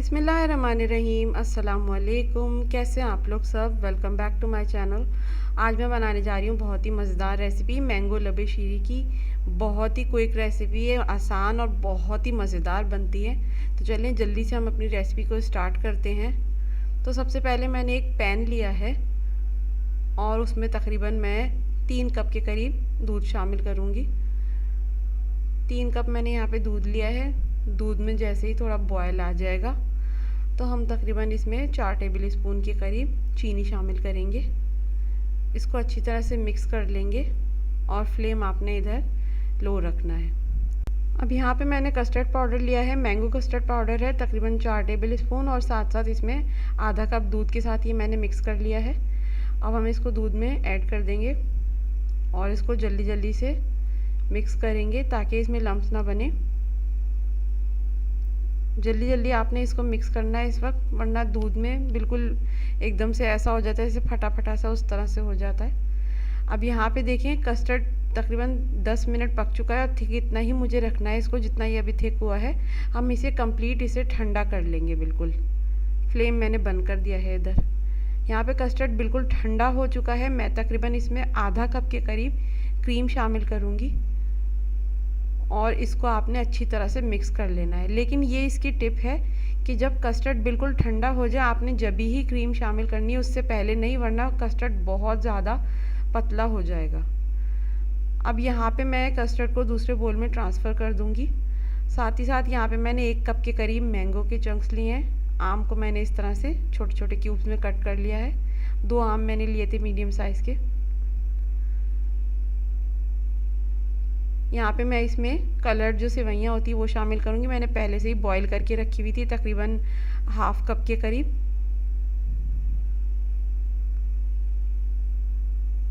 बिस्मिल्लाहिर्रहमानिर्रहीम। अस्सलामुअलैकुम। कैसे हैं आप लोग सब? Welcome back to my channel. आज मैं बनाने जा रही हूँ बहुत ही मज़ेदार रेसिपी मैंगो लबे शीरी की। बहुत ही क्विक रेसिपी है, आसान और बहुत ही मज़ेदार बनती है। तो चलें जल्दी से हम अपनी रेसिपी को स्टार्ट करते हैं। तो सबसे पहले मैंने एक पैन लिया है और उसमें तकरीबन मैं 3 कप के करीब दूध शामिल करूँगी। 3 कप मैंने यहाँ पे दूध लिया है। दूध में जैसे ही थोड़ा बॉयल आ जाएगा तो हम तकरीबन इसमें 4 टेबल स्पून के करीब चीनी शामिल करेंगे। इसको अच्छी तरह से मिक्स कर लेंगे और फ्लेम आपने इधर लो रखना है। अब यहाँ पे मैंने कस्टर्ड पाउडर लिया है, मैंगो कस्टर्ड पाउडर है तकरीबन 4 टेबल स्पून, और साथ साथ इसमें आधा कप दूध के साथ ये मैंने मिक्स कर लिया है। अब हम इसको दूध में ऐड कर देंगे और इसको जल्दी जल्दी से मिक्स करेंगे ताकि इसमें लम्प्स ना बने। जल्दी जल्दी आपने इसको मिक्स करना है इस वक्त, वरना दूध में बिल्कुल एकदम से ऐसा हो जाता है जैसे फटा फटा सा, उस तरह से हो जाता है। अब यहाँ पे देखें कस्टर्ड तकरीबन 10 मिनट पक चुका है और ठीक इतना ही मुझे रखना है इसको, जितना ये अभी थिक हुआ है। हम इसे कंप्लीट इसे ठंडा कर लेंगे। बिल्कुल फ्लेम मैंने बंद कर दिया है इधर। यहाँ पे कस्टर्ड बिल्कुल ठंडा हो चुका है। मैं तकरीबन इसमें आधा कप के करीब क्रीम शामिल करूँगी और इसको आपने अच्छी तरह से मिक्स कर लेना है। लेकिन ये इसकी टिप है कि जब कस्टर्ड बिल्कुल ठंडा हो जाए आपने जब ही क्रीम शामिल करनी है, उससे पहले नहीं, वरना कस्टर्ड बहुत ज़्यादा पतला हो जाएगा। अब यहाँ पे मैं कस्टर्ड को दूसरे बोल में ट्रांसफ़र कर दूँगी। साथ ही साथ यहाँ पे मैंने 1 कप के करीब मैंगो के चंक्स लिए हैं। आम को मैंने इस तरह से छोटे छोटे क्यूब्स में कट कर लिया है। 2 आम मैंने लिए थे मीडियम साइज़ के। यहाँ पे मैं इसमें कलर्ड जो सेवइयाँ होती है वो शामिल करूँगी। मैंने पहले से ही बॉईल करके रखी हुई थी तकरीबन हाफ कप के करीब।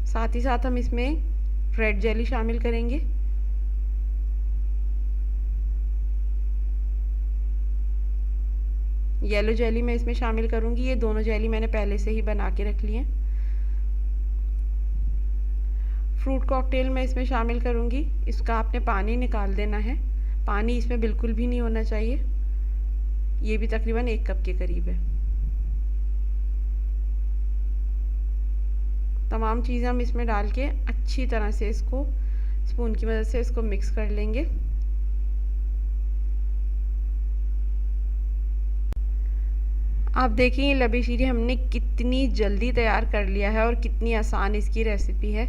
साथ ही साथ हम इसमें रेड जेली शामिल करेंगे। येलो जेली मैं इसमें शामिल करूँगी। ये दोनों जेली मैंने पहले से ही बना के रख ली है। फ्रूट कॉकटेल मैं इसमें शामिल करूँगी। इसका आपने पानी निकाल देना है, पानी इसमें बिल्कुल भी नहीं होना चाहिए। ये भी तकरीबन 1 कप के करीब है। तमाम चीज़ें हम इसमें डाल के अच्छी तरह से इसको स्पून की मदद से इसको मिक्स कर लेंगे। आप देखिए ये लबे शीरी हमने कितनी जल्दी तैयार कर लिया है और कितनी आसान इसकी रेसिपी है।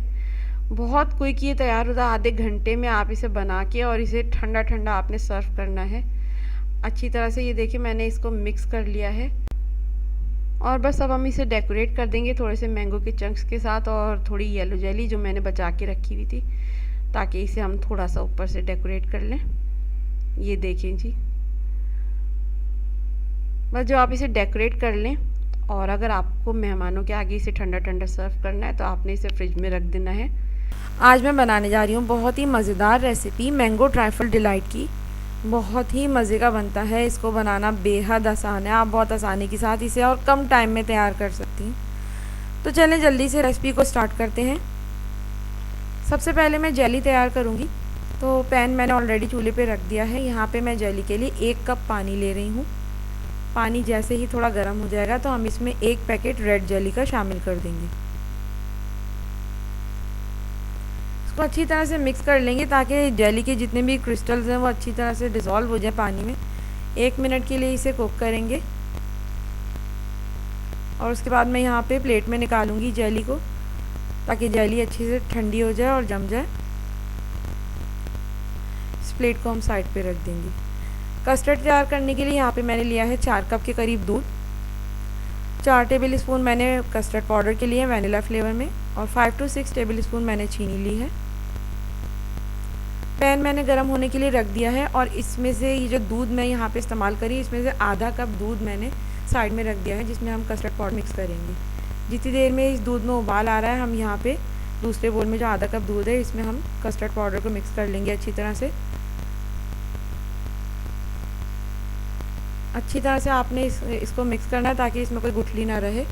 बहुत क्विक ये तैयार होता है। आधे घंटे में आप इसे बना के और इसे ठंडा ठंडा आपने सर्व करना है। अच्छी तरह से ये देखिए मैंने इसको मिक्स कर लिया है और बस अब हम इसे डेकोरेट कर देंगे थोड़े से मैंगो के चंक्स के साथ और थोड़ी येलो जेली जो मैंने बचा के रखी हुई थी, ताकि इसे हम थोड़ा सा ऊपर से डेकोरेट कर लें। ये देखें जी, बस जो आप इसे डेकोरेट कर लें। और अगर आपको मेहमानों के आगे इसे ठंडा ठंडा सर्व करना है तो आपने इसे फ्रिज में रख देना है। आज मैं बनाने जा रही हूँ बहुत ही मज़ेदार रेसिपी मैंगो ट्राइफल डिलाइट की। बहुत ही मज़े का बनता है। इसको बनाना बेहद आसान है। आप बहुत आसानी के साथ इसे और कम टाइम में तैयार कर सकती हैं। तो चलें जल्दी से रेसिपी को स्टार्ट करते हैं। सबसे पहले मैं जेली तैयार करूँगी। तो पैन मैंने ऑलरेडी चूल्हे पे रख दिया है। यहाँ पे मैं जेली के लिए 1 कप पानी ले रही हूँ। पानी जैसे ही थोड़ा गर्म हो जाएगा तो हम इसमें 1 पैकेट रेड जेली का शामिल कर देंगे। इसको अच्छी तरह से मिक्स कर लेंगे ताकि जेली के जितने भी क्रिस्टल्स हैं वो अच्छी तरह से डिज़ोल्व हो जाए पानी में। 1 मिनट के लिए इसे कुक करेंगे और उसके बाद मैं यहाँ पे प्लेट में निकालूंगी जेली को, ताकि जेली अच्छी से ठंडी हो जाए और जम जाए। इस प्लेट को हम साइड पे रख देंगे। कस्टर्ड तैयार करने के लिए यहाँ पे मैंने लिया है 4 कप के करीब दूध। 4 टेबल स्पून मैंने कस्टर्ड पाउडर के लिए वैनिला फ्लेवर में, और 5 to 6 टेबल स्पून मैंने चीनी ली है। पैन मैंने गर्म होने के लिए रख दिया है और इसमें से ये जो दूध मैं यहाँ पे इस्तेमाल करी, इसमें से आधा कप दूध मैंने साइड में रख दिया है, जिसमें हम कस्टर्ड पाउडर मिक्स करेंगे। जितनी देर में इस दूध में उबाल आ रहा है हम यहाँ पे दूसरे बोल में जो आधा कप दूध है इसमें हम कस्टर्ड पाउडर को मिक्स कर लेंगे अच्छी तरह से। अच्छी तरह से आपने इसको मिक्स करना है ताकि इसमें कोई गुठली ना रहे।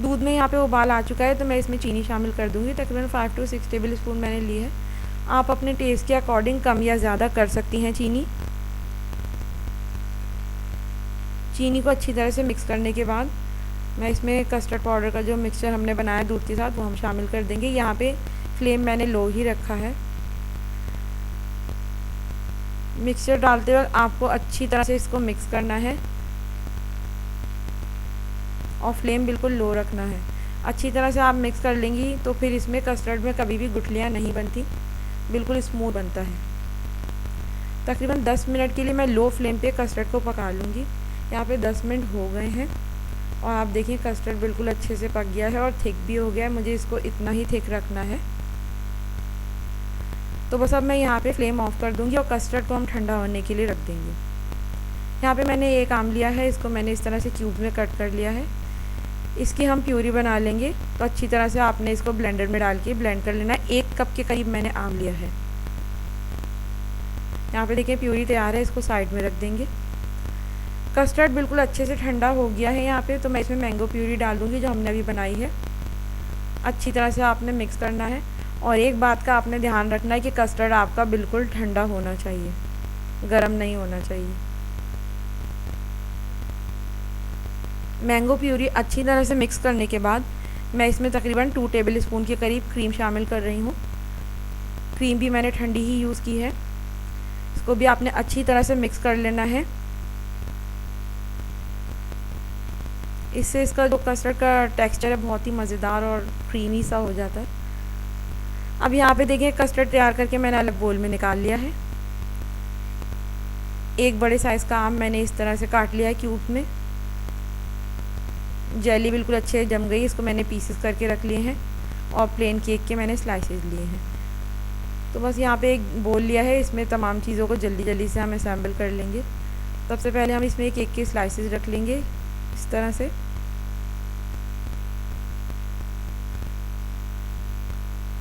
दूध में यहाँ पे उबाल आ चुका है तो मैं इसमें चीनी शामिल कर दूँगी। तकरीबन 5 to 6 टेबल स्पून मैंने ली है। आप अपने टेस्ट के अकॉर्डिंग कम या ज़्यादा कर सकती हैं चीनी। चीनी को अच्छी तरह से मिक्स करने के बाद मैं इसमें कस्टर्ड पाउडर का जो मिक्सचर हमने बनाया दूध के साथ वो हम शामिल कर देंगे। यहाँ पे फ्लेम मैंने लो ही रखा है। मिक्सचर डालते वक्त आपको अच्छी तरह से इसको मिक्स करना है और फ्लेम बिल्कुल लो रखना है। अच्छी तरह से आप मिक्स कर लेंगी तो फिर इसमें कस्टर्ड में कभी भी गुठलियाँ नहीं बनती, बिल्कुल स्मूथ बनता है। तकरीबन 10 मिनट के लिए मैं लो फ्लेम पे कस्टर्ड को पका लूँगी। यहाँ पे 10 मिनट हो गए हैं और आप देखिए कस्टर्ड बिल्कुल अच्छे से पक गया है और थिक भी हो गया है। मुझे इसको इतना ही थिक रखना है। तो बस अब मैं यहाँ पे फ्लेम ऑफ कर दूँगी और कस्टर्ड को हम ठंडा होने के लिए रख देंगे। यहाँ पे मैंने एक आम लिया है, इसको मैंने इस तरह से क्यूब में कट कर लिया है। इसकी हम प्यूरी बना लेंगे। तो अच्छी तरह से आपने इसको ब्लेंडर में डाल के ब्लेंड कर लेना है। 1 कप के करीब मैंने आम लिया है। यहाँ पे देखिए प्यूरी तैयार है, इसको साइड में रख देंगे। कस्टर्ड बिल्कुल अच्छे से ठंडा हो गया है यहाँ पे, तो मैं इसमें मैंगो प्यूरी डाल दूँगी जो हमने अभी बनाई है। अच्छी तरह से आपने मिक्स करना है और एक बात का आपने ध्यान रखना है कि कस्टर्ड आपका बिल्कुल ठंडा होना चाहिए, गर्म नहीं होना चाहिए। मैंगो प्यूरी अच्छी तरह से मिक्स करने के बाद मैं इसमें तकरीबन 2 टेबल स्पून के करीब क्रीम शामिल कर रही हूँ। क्रीम भी मैंने ठंडी ही यूज़ की है। इसको भी आपने अच्छी तरह से मिक्स कर लेना है। इससे इसका जो कस्टर्ड का टेक्सचर है बहुत ही मज़ेदार और क्रीमी सा हो जाता है। अब यहाँ पे देखिए कस्टर्ड तैयार करके मैंने अलग बोल में निकाल लिया है। एक बड़े साइज़ का आम मैंने इस तरह से काट लिया है क्यूब में। जेली बिल्कुल अच्छे जम गई, इसको मैंने पीसेस करके रख लिए हैं और प्लेन केक के मैंने स्लाइसेस लिए हैं। तो बस यहाँ पे एक बोल लिया है, इसमें तमाम चीज़ों को जल्दी जल्दी से हम असेंबल कर लेंगे। सबसे पहले हम इसमें केक के स्लाइसेस रख लेंगे इस तरह से।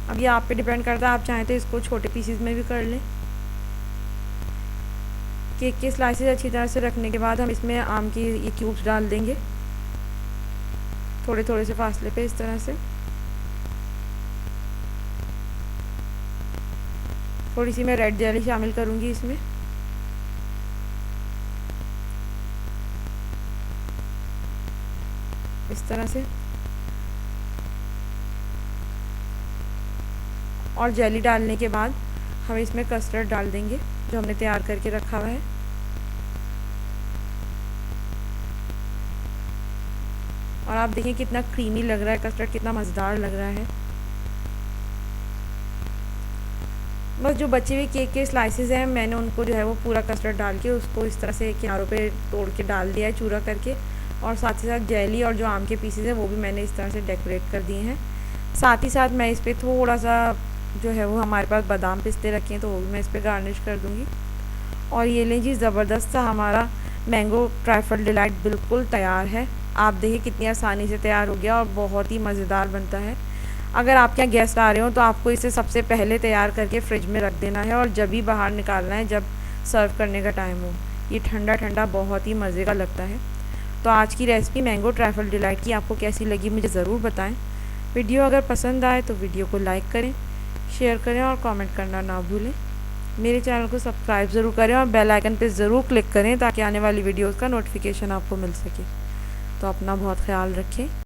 अब ये आप पे डिपेंड करता है, आप चाहें तो इसको छोटे पीसेस में भी कर लें। केक के स्लाइसेस अच्छी तरह से रखने के बाद हम इसमें आम की ये क्यूब्स डाल देंगे थोड़े थोड़े से फासले पे इस तरह से। थोड़ी सी मैं रेड जेली शामिल करूँगी इसमें। इस तरह से और जेली डालने के बाद हम इसमें कस्टर्ड डाल देंगे जो हमने तैयार करके रखा हुआ है। और आप देखिए कितना क्रीमी लग रहा है कस्टर्ड, कितना मज़ेदार लग रहा है। बस जो बचे हुए केक के स्लाइसेस हैं मैंने उनको जो है वो पूरा कस्टर्ड डाल के उसको इस तरह से किनारों पे तोड़ के डाल दिया है चूरा करके, और साथ ही साथ जेली और जो आम के पीसेस हैं वो भी मैंने इस तरह से डेकोरेट कर दिए हैं। साथ ही साथ मैं इस पर थोड़ा सा जो है वो हमारे पास बादाम पिस्ते रखे हैं तो वो भी मैं इस पर गार्निश कर दूँगी। और ये लें जी, ज़बरदस्त सा हमारा मैंगो ट्रैफल डिलाइट बिल्कुल तैयार है। आप देखिए कितनी आसानी से तैयार हो गया और बहुत ही मज़ेदार बनता है। अगर आपके यहाँ गेस्ट आ रहे हो तो आपको इसे सबसे पहले तैयार करके फ्रिज में रख देना है और जब ही बाहर निकालना है जब सर्व करने का टाइम हो। ये ठंडा ठंडा बहुत ही मज़े का लगता है। तो आज की रेसिपी मैंगो ट्रैफल डिलाइट की आपको कैसी लगी मुझे ज़रूर बताएं। वीडियो अगर पसंद आए तो वीडियो को लाइक करें, शेयर करें और कमेंट करना ना भूलें। मेरे चैनल को सब्सक्राइब ज़रूर करें और बेल आइकन पर ज़रूर क्लिक करें ताकि आने वाली वीडियोज़ का नोटिफिकेशन आपको मिल सके। तो अपना बहुत ख्याल रखें।